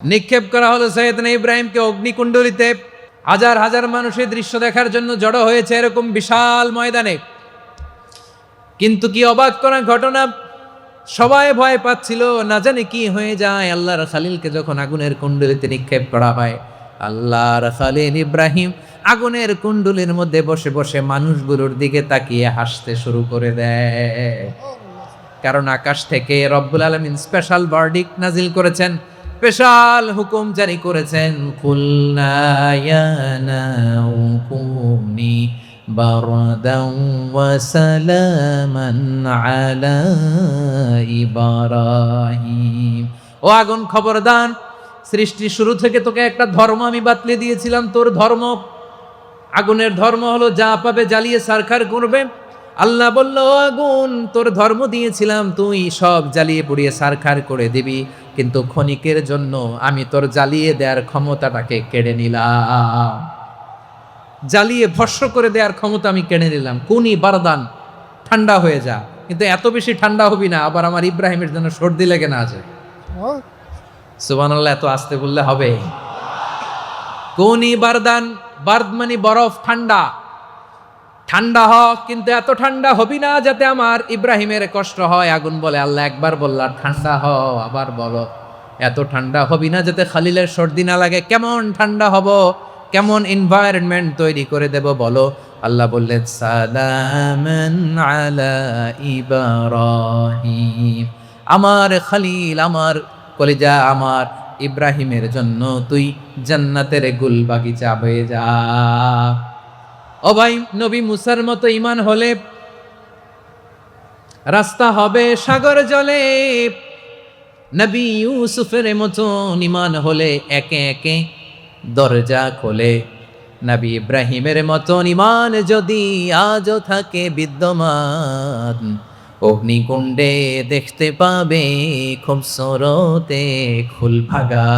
নিক্ষেপ করা হলো সৈয়দনা ইব্রাহিমকে অগ্নিকুণ্ডলিতে। হাজার হাজার মানুষের দৃশ্য দেখার জন্য জড়ো হয়েছে এরকম বিশাল ময়দানে। কিন্তু কি অবাক করা ঘটনা, সবাই ভয় পাচ্ছিল, না জানে কি হয়ে যায়। আল্লাহর খালিলকে যখন আগুনের কুণ্ডলিতে নিক্ষেপ করা হয়, আল্লাহর খালিল ইব্রাহিম আগুনের কুণ্ডলীর মধ্যে বসে বসে মানুষগুলোর দিকে তাকিয়ে হাসতে শুরু করে দেয়। কারণ আকাশ থেকে রব্বুল আলামিন স্পেশাল ভার্ডিক্ট নাজিল করেছেন, স্পেশাল হুকুম জারি করেছেন, কুলনা ইয়া নারু কুনি বারদান ওয়া সালামান আলা ইব্রাহিম। ও আগুন, খবরদার, সৃষ্টির শুরু থেকে তোকে একটা ধর্ম আমি বাতলে দিয়েছিলাম। তোর ধর্ম, আগুনের ধর্ম হলো যা পাবে জ্বালিয়ে সারখার করবে। আল্লাহ বলল, ও আগুন, তোর ধর্ম দিয়েছিলাম, তুই সব জ্বালিয়ে পুড়িয়ে সারখার করে দিবি, কিন্তু ক্ষণিকের জন্য আমি তোর জ্বালিয়ে দেওয়ার ক্ষমতাটাকে কেড়ে নিলাম। জ্বালিয়ে ভস্ম করে দেওয়ার ক্ষমতা আমি কেড়ে নিলাম। কুনি বারদান, ঠান্ডা হয়ে যা। কিন্তু এত বেশি ঠান্ডা হবি না আবার আমার ইব্রাহিমের জন্য সর্দি লেগে না আছে। সুবহানাল্লাহ, এত আস্তে বললে হবে? কুনি বারদান, বার্দ মানে বরফ, ঠান্ডা। ঠান্ডা হ, কিন্তু এত ঠান্ডা হবি না যাতে আমার ইব্রাহিমের কষ্ট হয়। আগুন বলে, আল্লাহ একবার বললা ঠান্ডা হ, আবার বলো এত ঠান্ডা হবি না যাতে খালিলের সর্দি না লাগে। কেমন ঠান্ডা হব, কেমন এনভায়রনমেন্ট তৈরি করে দেব বলো। আল্লাহ বললেন, সালামান আলা ইব্রাহিম, আমার খালিল, আমার কলিজা, আমার ইব্রাহিমের জন্য তুই জান্নাতের গুল বাগিচা হয়ে যা। ও ভাই, নবী মুসার মতো ঈমান হলে রাস্তা হবে সাগর জলে, নবী ইউসুফের মতো ঈমান হলে একে একে দরজা খোলে। নবী ইব্রাহিমের মতো ঈমান যদি আজও থাকে বিদ্যমান, অগ্নিকুণ্ডে দেখতে পাবে খুব সরতে খুল ভাগা।